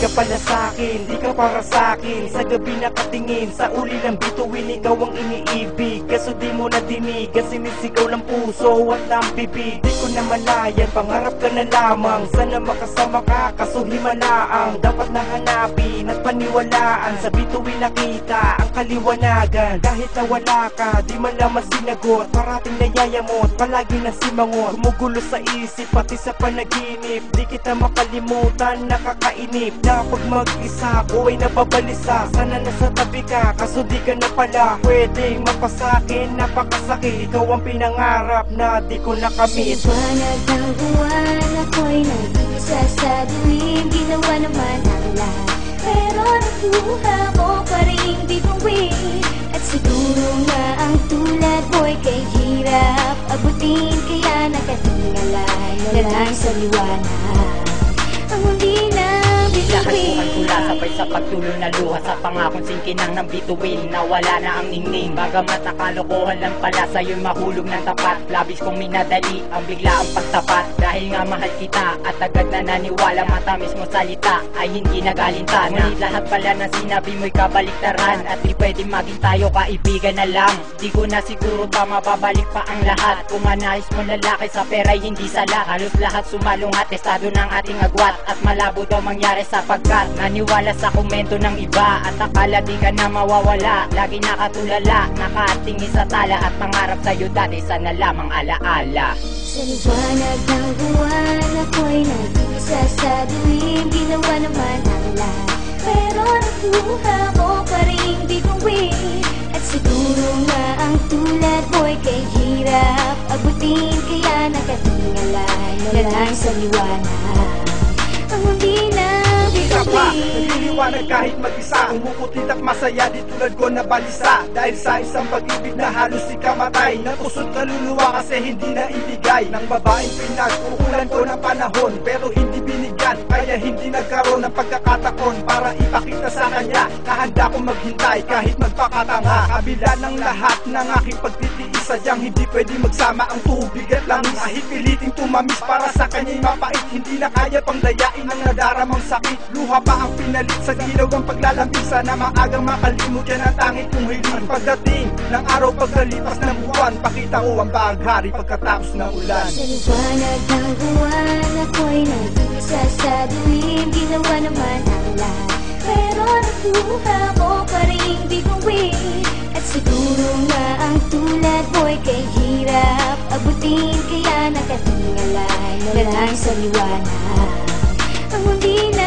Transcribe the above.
ka pala sa'kin, di ka para sa'kin. Sa gabi nakatingin, sa uli ng bituin, ikaw ang iniibig. Kaso di mo na dinig, sinisigaw ng puso at ng bibig. Di ko na malayan, pangarap ka na lamang. Sana makasama ka, kaso himalaang. Dapat na hanapin at paniwalaan. Sa bituin nakita ang kaliwanagan. Kahit nawala ka, di man lamang sinagot. Parating nayayamot, palagi na simangot. Gumugulo sa isip, pati sa panaginip. Di kita makalimutan, nakakainip. Na pag mag-isa ko ay nababalisa. Sana nasa tabi ka, kaso di ka na pala pwedeng mapasakin. Napakasakit, ikaw ang pinangarap na di ko nakamit. Sa liwanag ng buwan, ako'y nag-isa sa dilim. Ginawa naman ang lahat, pero nakuha mo pa rin bituin. At siguro nga ang tulad mo'y kay hirap abutin. Kaya nakatingala na lang sa liwanag ang hindi na Lahat tula sabay sa pagtulo na luha sa pangakong singkinang ng bituin. Nawala na ang ningning, bagamat nakalokohan lang pala sa'yo'y mahulog ng tapat. Labis kong minadali ang biglaang pagtapat. Dahil nga mahal kita at agad na naniwala, matamis mo salita ay hindi nagalintan. Ngunit lahat pala ng sinabi mo'y kabaliktaran. At di pwede maging tayo kaibigan na lang. Di ko na siguro pa mababalik pa ang lahat. Kung anais mo lalaki sa pera'y hindi sala. Halos lahat sumalungat, estado ng ating agwat. At malabo daw mangyari sapagkat naniwala sa komento ng iba. At akala di ka na mawawala, lagi nakatulala, nakatingin sa tala. At pangarap sa'yo dati sana lamang alaala. Sa liwanag ng buwan, ako'y nag-isa sa dilim. Ginawa naman ang lahat, pero nakuha mo pa rin bituin. At siguro nga ang tulad mo'y kay hirap abutin. Kaya nakatingala na lang sa liwanag ang hindi na Naliliwanag kahit mag-isa, umukutit at masaya di tulad ko na balisa. Dahil sa isang pag-ibig na halos ikamatay, natusod kaluluwa kasi hindi na ibigay ng babaeng pinag-uulan ko ng panahon, pero hindi binigyan, kaya hindi nagkaroon ng pagkakataon para ipakita sa kanya na handa kong maghintay kahit magpakatanga. Kabila ng lahat ng aking pagtitiis, sadyang hindi pwede magsama ang tubig at langis. Kahit piliting tumamis para sa kanya'y mapait, hindi na kaya pang dayain ang nadaramang sakit. Luha pa ang pinalit sa dilaw ang paglalambing. Sana maagang makalimot yan ang tanging kong hiling. Pagdating ng araw pagkalipas ng buwan, pakita ko ang baghari pagkatapos ng ulan. Sa liwanag ng buwan, ako'y nag-isa sa dilim. Ginawa naman ang lahat, pero nakuha mo pa rin bituin. At siguro nga ang tulad mo'y kay hirap abutin. Kaya nakatingala na lang sa liwanag ang hindi na